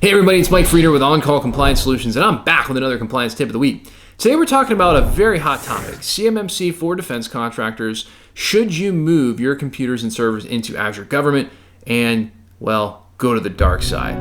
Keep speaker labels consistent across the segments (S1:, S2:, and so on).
S1: Hey everybody, it's Mike Frieder with On-Call Compliance Solutions, and I'm back with another compliance tip of the week. Today we're talking about a very hot topic, CMMC for defense contractors. Should you move your computers and servers into Azure Government and, well, go to the dark side?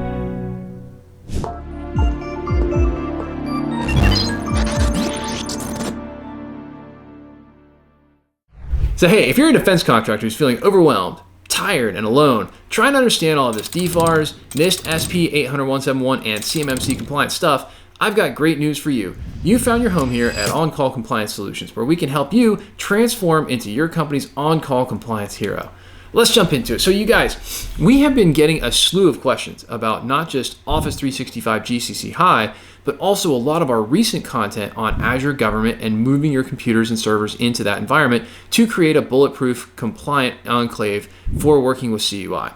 S1: So hey, if you're a defense contractor who's feeling overwhelmed, tired, and alone, trying to understand all of this DFARS, NIST SP 800-171, and CMMC compliance stuff, I've got great news for you. You found your home here at On-Call Compliance Solutions, where we can help you transform into your company's on-call compliance hero. Let's jump into it. So you guys, we have been getting a slew of questions about not just Office 365 GCC High, but also a lot of our recent content on Azure Government and moving your computers and servers into that environment to create a bulletproof, compliant enclave for working with CUI,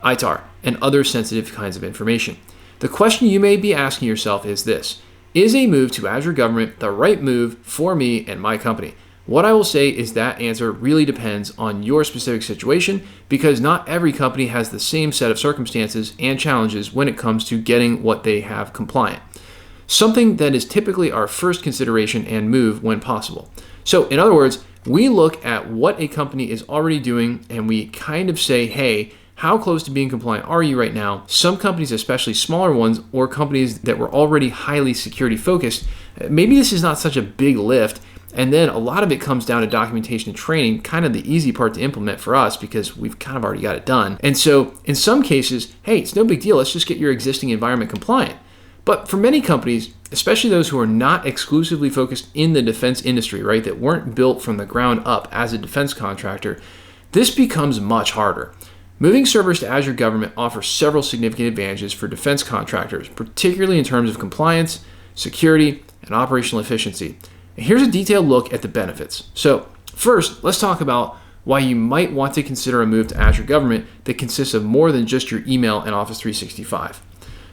S1: ITAR, and other sensitive kinds of information. The question you may be asking yourself is this: is a move to Azure Government the right move for me and my company? What I will say is that answer really depends on your specific situation, because not every company has the same set of circumstances and challenges when it comes to getting what they have compliant. Something that is typically our first consideration and move when possible. So in other words, we look at what a company is already doing and we kind of say, hey, how close to being compliant are you right now? Some companies, especially smaller ones or companies that were already highly security focused, maybe this is not such a big lift. And then a lot of it comes down to documentation and training, kind of the easy part to implement for us because we've kind of already got it done. And so in some cases, hey, it's no big deal. Let's just get your existing environment compliant. But for many companies, especially those who are not exclusively focused in the defense industry, right, that weren't built from the ground up as a defense contractor, this becomes much harder. Moving servers to Azure Government offers several significant advantages for defense contractors, particularly in terms of compliance, security, and operational efficiency. And here's a detailed look at the benefits. So first, let's talk about why you might want to consider a move to Azure Government that consists of more than just your email and Office 365.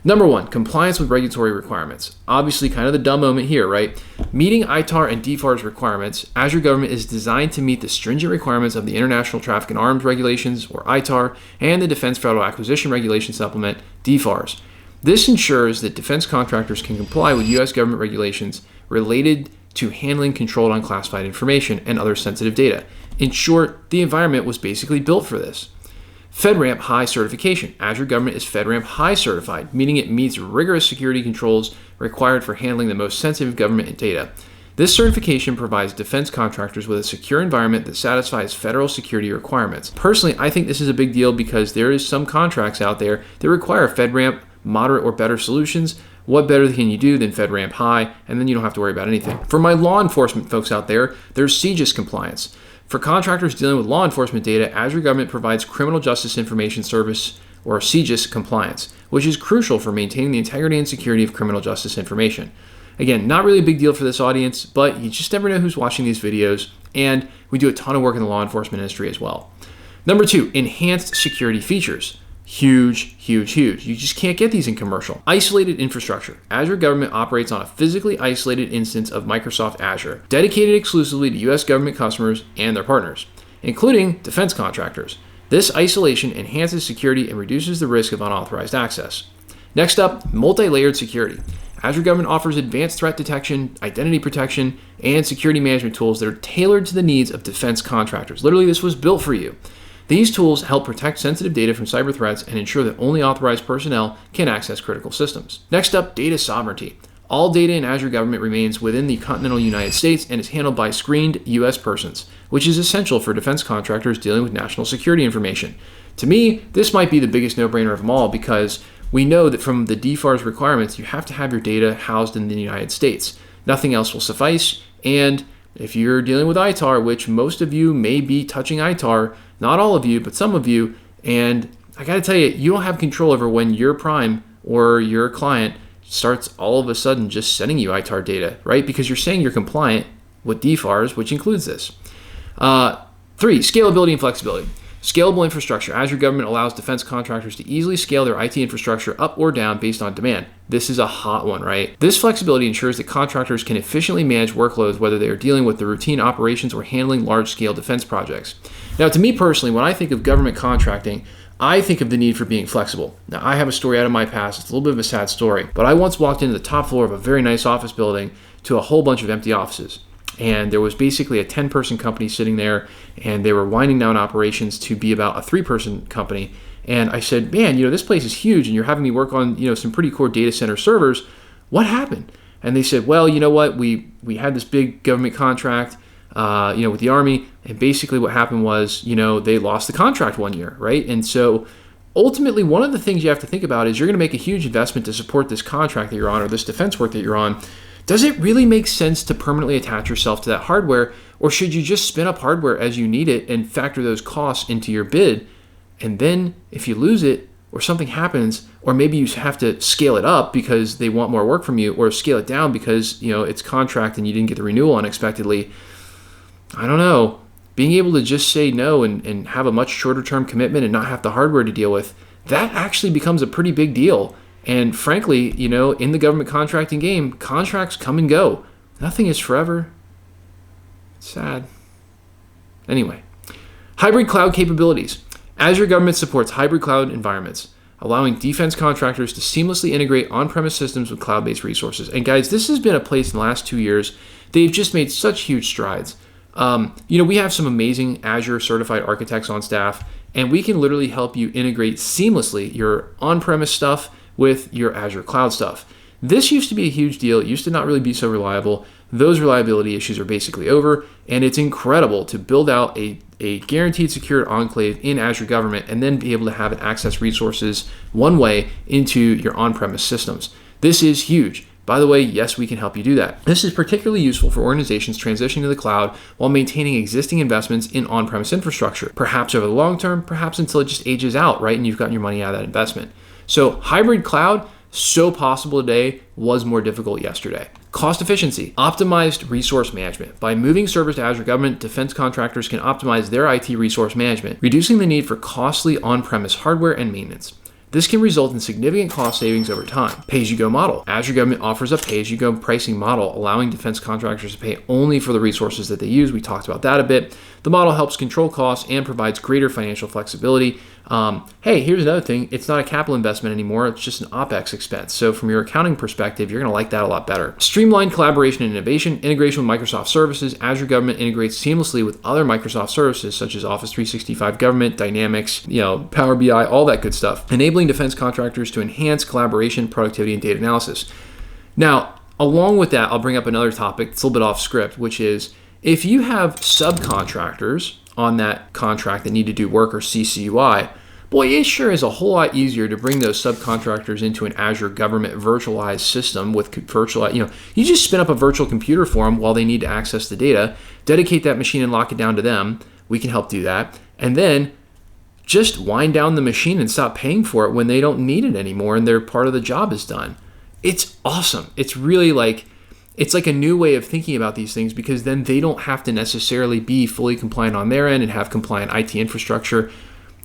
S1: Number one, compliance with regulatory requirements. Obviously, kind of the dumb moment here, right? Meeting ITAR and DFARS requirements, Azure Government is designed to meet the stringent requirements of the International Traffic in Arms Regulations, or ITAR, and the Defense Federal Acquisition Regulation Supplement, DFARS. This ensures that defense contractors can comply with U.S. government regulations related to handling controlled unclassified information and other sensitive data. In short, the environment was basically built for this. FedRAMP High certification. Azure Government is FedRAMP High certified, meaning it meets rigorous security controls required for handling the most sensitive government data. This certification provides defense contractors with a secure environment that satisfies federal security requirements. Personally, I think this is a big deal because there is some contracts out there that require FedRAMP moderate or better solutions. What better can you do than FedRAMP High, and then you don't have to worry about anything. For my law enforcement folks out there, there's CJIS compliance. For contractors dealing with law enforcement data, Azure Government provides Criminal Justice Information Service, or CJIS compliance, which is crucial for maintaining the integrity and security of criminal justice information. Again, not really a big deal for this audience, but you just never know who's watching these videos, and we do a ton of work in the law enforcement industry as well. Number two, enhanced security features. Huge, huge, huge. You just can't get these in commercial. Isolated infrastructure. Azure Government operates on a physically isolated instance of Microsoft Azure, dedicated exclusively to U.S. government customers and their partners, including defense contractors. This isolation enhances security and reduces the risk of unauthorized access. Next up, multi-layered security. Azure Government offers advanced threat detection, identity protection, and security management tools that are tailored to the needs of defense contractors. Literally, this was built for you. These tools help protect sensitive data from cyber threats and ensure that only authorized personnel can access critical systems. Next up, data sovereignty. All data in Azure Government remains within the continental United States and is handled by screened U.S. persons, which is essential for defense contractors dealing with national security information. To me, this might be the biggest no-brainer of them all because we know that from the DFARS requirements, you have to have your data housed in the United States. Nothing else will suffice, and if you're dealing with ITAR, which most of you may be touching ITAR, not all of you, but some of you, and I gotta tell you, you don't have control over when your prime or your client starts all of a sudden just sending you ITAR data, right? Because you're saying you're compliant with DFARS, which includes this. 3, scalability and flexibility. Scalable infrastructure. Azure Government allows defense contractors to easily scale their IT infrastructure up or down based on demand. This is a hot one, right? This flexibility ensures that contractors can efficiently manage workloads whether they are dealing with the routine operations or handling large-scale defense projects. Now, to me personally, when I think of government contracting, I think of the need for being flexible. Now, I have a story out of my past. It's a little bit of a sad story, but I once walked into the top floor of a very nice office building to a whole bunch of empty offices. And there was basically a 10-person company sitting there, and they were winding down operations to be about a 3-person company. And I said, man, this place is huge, and you're having me work on, some pretty core data center servers. What happened? And they said, well, you know what? We had this big government contract, with the Army, and basically what happened was, they lost the contract one year, right? And so ultimately, one of the things you have to think about is you're going to make a huge investment to support this contract that you're on or this defense work that you're on. Does it really make sense to permanently attach yourself to that hardware, or should you just spin up hardware as you need it and factor those costs into your bid? And then if you lose it or something happens, or maybe you have to scale it up because they want more work from you, or scale it down because it's contract and you didn't get the renewal unexpectedly, I don't know. Being able to just say no and have a much shorter term commitment and not have the hardware to deal with, that actually becomes a pretty big deal. And frankly, in the government contracting game, contracts come and go. Nothing is forever. It's sad. Anyway, hybrid cloud capabilities. Azure Government supports hybrid cloud environments, allowing defense contractors to seamlessly integrate on-premise systems with cloud-based resources. And guys, this has been a place in the last 2 years. They've just made such huge strides. We have some amazing Azure certified architects on staff, and we can literally help you integrate seamlessly your on-premise stuff with your Azure cloud stuff. This used to be a huge deal. It used to not really be so reliable. Those reliability issues are basically over, and it's incredible to build out a guaranteed secured enclave in Azure Government and then be able to have it access resources one way into your on-premise systems. This is huge. By the way, yes, we can help you do that. This is particularly useful for organizations transitioning to the cloud while maintaining existing investments in on-premise infrastructure, perhaps over the long term, perhaps until it just ages out, right? And you've gotten your money out of that investment. So hybrid cloud, so possible today, was more difficult yesterday. Cost efficiency, optimized resource management. By moving servers to Azure Government, defense contractors can optimize their IT resource management, reducing the need for costly on-premise hardware and maintenance. This can result in significant cost savings over time. Pay-as-you-go model. Azure Government offers a pay-as-you-go pricing model, allowing defense contractors to pay only for the resources that they use. We talked about that a bit. The model helps control costs and provides greater financial flexibility. Hey, here's another thing. It's not a capital investment anymore. It's just an OpEx expense. So from your accounting perspective, you're going to like that a lot better. Streamlined collaboration and innovation. Integration with Microsoft services. Azure Government integrates seamlessly with other Microsoft services such as Office 365 Government, Dynamics, Power BI, all that good stuff, enabling defense contractors to enhance collaboration, productivity, and data analysis. Now, along with that, I'll bring up another topic. It's a little bit off script, which is if you have subcontractors on that contract that need to do work or CCUI, boy, it sure is a whole lot easier to bring those subcontractors into an Azure Government virtualized system with virtual, you just spin up a virtual computer for them while they need to access the data, dedicate that machine and lock it down to them. We can help do that. And then just wind down the machine and stop paying for it when they don't need it anymore and their part of the job is done. It's awesome. It's really it's like a new way of thinking about these things, because then they don't have to necessarily be fully compliant on their end and have compliant IT infrastructure.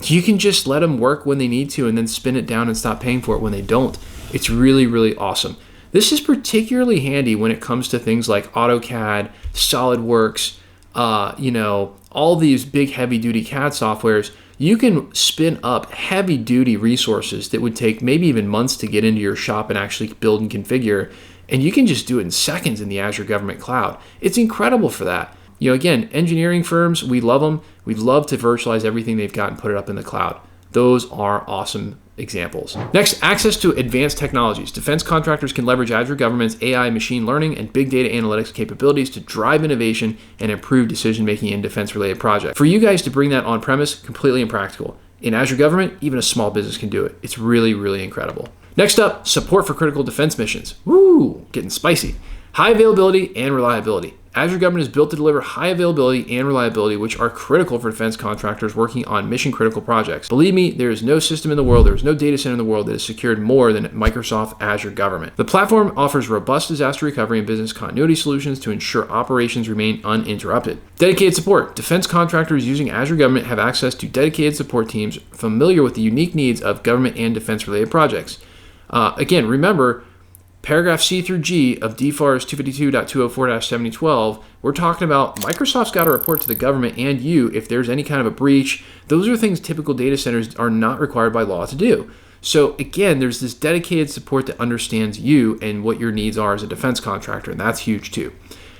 S1: You can just let them work when they need to and then spin it down and stop paying for it when they don't. It's really, really awesome. This is particularly handy when it comes to things like AutoCAD, SolidWorks, all these big heavy-duty CAD softwares. You can spin up heavy-duty resources that would take maybe even months to get into your shop and actually build and configure, and you can just do it in seconds in the Azure Government Cloud. It's incredible for that. Again, engineering firms, we love them. We'd love to virtualize everything they've got and put it up in the cloud. Those are awesome examples. Next, access to advanced technologies. Defense contractors can leverage Azure Government's AI, machine learning, and big data analytics capabilities to drive innovation and improve decision-making in defense-related projects. For you guys to bring that on-premise, completely impractical. In Azure Government, even a small business can do it. It's really, really incredible. Next up, support for critical defense missions. Woo, getting spicy. High availability and reliability. Azure Government is built to deliver high availability and reliability, which are critical for defense contractors working on mission-critical projects. Believe me, there is no system in the world, there is no data center in the world that is secured more than Microsoft Azure Government. The platform offers robust disaster recovery and business continuity solutions to ensure operations remain uninterrupted. Dedicated support. Defense contractors using Azure Government have access to dedicated support teams familiar with the unique needs of government and defense-related projects. Again, remember, paragraph C through G of DFARS 252.204-7012, we're talking about Microsoft's got to report to the government and you if there's any kind of a breach. Those are things typical data centers are not required by law to do. So again, there's this dedicated support that understands you and what your needs are as a defense contractor, and that's huge too.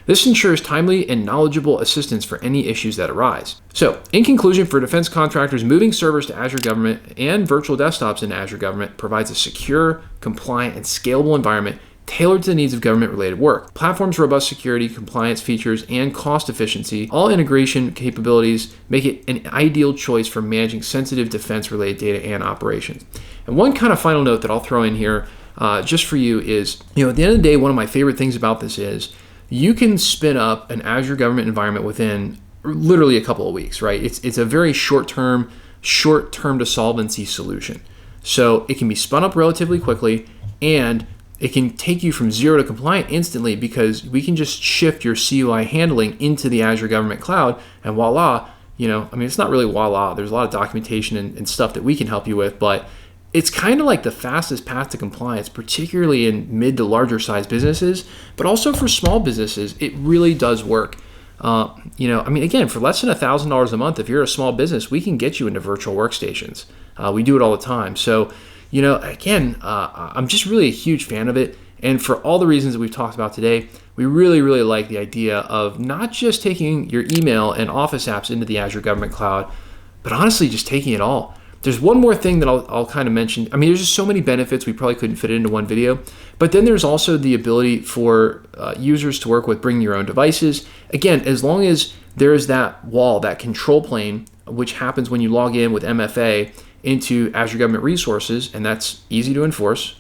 S1: This ensures timely and knowledgeable assistance for any issues that arise. So, in conclusion, for defense contractors, moving servers to Azure Government and virtual desktops in Azure Government provides a secure, compliant, and scalable environment tailored to the needs of government-related work. Platform's robust security, compliance features, and cost efficiency, all integration capabilities make it an ideal choice for managing sensitive defense-related data and operations. And one kind of final note that I'll throw in here just for you is, at the end of the day, one of my favorite things about this is you can spin up an Azure Government environment within literally a couple of weeks, right? It's a very short-term to solvency solution. So it can be spun up relatively quickly, and it can take you from 0 to compliant instantly because we can just shift your CUI handling into the Azure Government Cloud, and voila, it's not really voila. There's a lot of documentation and stuff that we can help you with, but it's kind of like the fastest path to compliance, particularly in mid to larger size businesses, but also for small businesses, it really does work. Again, for less than $1,000 a month, if you're a small business, we can get you into virtual workstations. We do it all the time. So, I'm just really a huge fan of it. And for all the reasons that we've talked about today, we really, really like the idea of not just taking your email and Office apps into the Azure Government Cloud, but honestly just taking it all. There's one more thing that I'll kind of mention. There's just so many benefits, we probably couldn't fit it into one video. But then there's also the ability for users to work with bringing your own devices. Again, as long as there's that wall, that control plane, which happens when you log in with MFA into Azure Government Resources, and that's easy to enforce,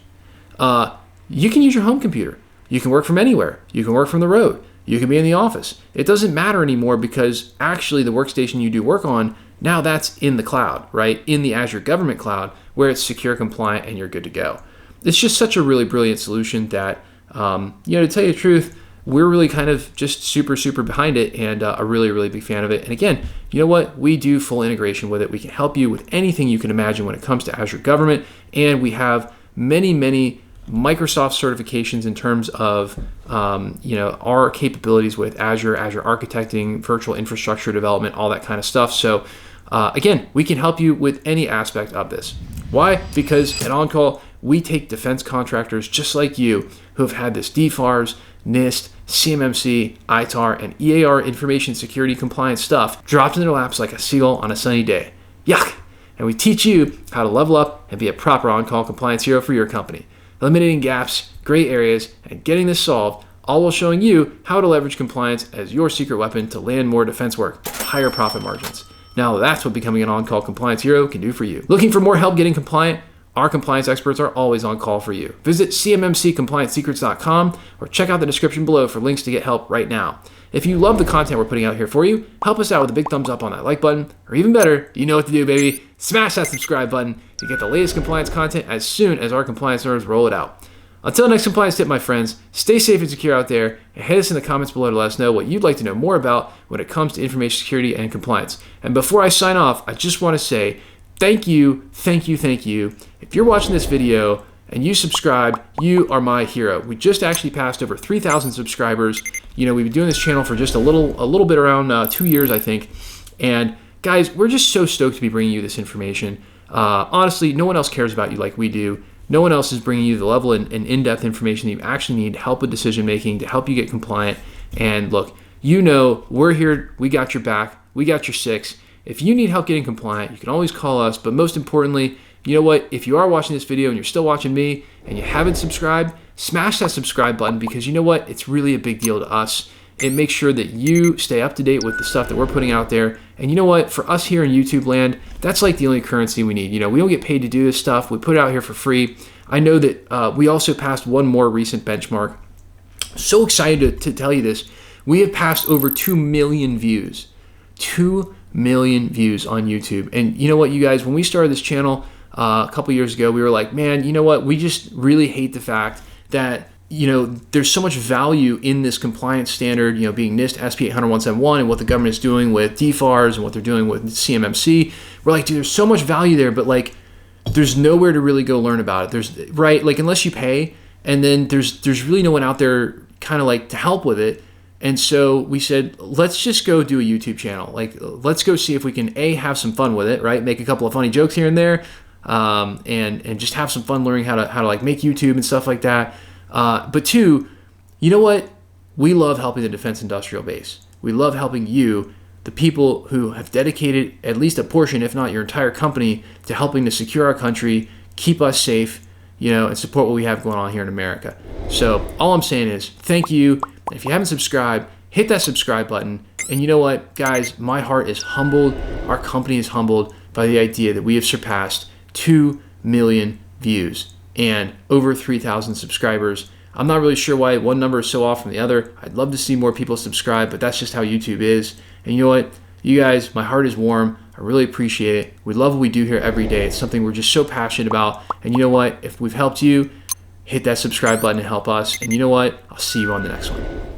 S1: you can use your home computer. You can work from anywhere. You can work from the road. You can be in the office. It doesn't matter anymore because actually the workstation you do work on, now that's in the cloud, right? In the Azure Government Cloud where it's secure, compliant, and you're good to go. It's just such a really brilliant solution that, to tell you the truth, we're really kind of just super, super behind it and a really, really big fan of it. And again, you know what? We do full integration with it. We can help you with anything you can imagine when it comes to Azure Government. And we have many, many Microsoft certifications in terms of our capabilities with Azure architecting, virtual infrastructure development, all that kind of stuff. So again, we can help you with any aspect of this. Why? Because at OnCall, we take defense contractors just like you who have had this DFARS, NIST, CMMC, ITAR, and EAR information security compliance stuff dropped in their laps like a seagull on a sunny day. Yuck! And we teach you how to level up and be a proper on-call compliance hero for your company, eliminating gaps, gray areas, and getting this solved, all while showing you how to leverage compliance as your secret weapon to land more defense work, higher profit margins. Now that's what becoming an on-call compliance hero can do for you. Looking for more help getting compliant? Our compliance experts are always on call for you. Visit cmmccompliancesecrets.com or check out the description below for links to get help right now. If you love the content we're putting out here for you, help us out with a big thumbs up on that like button, or even better, you know what to do, baby. Smash that subscribe button to get the latest compliance content as soon as our compliance nerds roll it out. Until next compliance tip, my friends, stay safe and secure out there, and hit us in the comments below to let us know what you'd like to know more about when it comes to information security and compliance. And before I sign off, I just want to say thank you. If you're watching this video and you subscribed, you are my hero. We just actually passed over 3,000 subscribers. We've been doing this channel for just a little bit around 2 years, I think. And guys, we're just so stoked to be bringing you this information. Honestly, no one else cares about you like we do. No one else is bringing you the level and in-depth information that you actually need to help with decision making, to help you get compliant. And look, we're here. We got your back. We got your six. If you need help getting compliant, you can always call us. But most importantly, you know what? If you are watching this video and you're still watching me and you haven't subscribed, smash that subscribe button, because you know what? It's really a big deal to us. It makes sure that you stay up to date with the stuff that we're putting out there. And you know what? For us here in YouTube land, that's like the only currency we need. We don't get paid to do this stuff. We put it out here for free. I know that we also passed one more recent benchmark. So excited to tell you this. We have passed over 2 million views. 2 million views on YouTube. And you know what, you guys? When we started this channel a couple years ago, we were like, man, you know what? We just really hate the fact that there's so much value in this compliance standard, being NIST SP 800-171 and what the government is doing with DFARS and what they're doing with CMMC. We're like, dude, there's so much value there, but there's nowhere to really go learn about it. Unless you pay, And then there's really no one out there kind of like to help with it. And so we said, let's just go do a YouTube channel. Like, let's go see if we can have some fun with it, right? Make a couple of funny jokes here and there, and just have some fun learning how to like make YouTube and stuff like that. But two, you know what? We love helping the defense industrial base. We love helping you, the people who have dedicated at least a portion, if not your entire company, to helping to secure our country, keep us safe, and support what we have going on here in America. So all I'm saying is thank you. If you haven't subscribed, hit that subscribe button. And you know what, guys, my heart is humbled. Our company is humbled by the idea that we have surpassed 2 million views and over 3,000 subscribers. I'm not really sure why one number is so off from the other. I'd love to see more people subscribe, but that's just how YouTube is. And you know what? You guys, my heart is warm. I really appreciate it. We love what we do here every day. It's something we're just so passionate about. And you know what? If we've helped you, hit that subscribe button and help us. And you know what? I'll see you on the next one.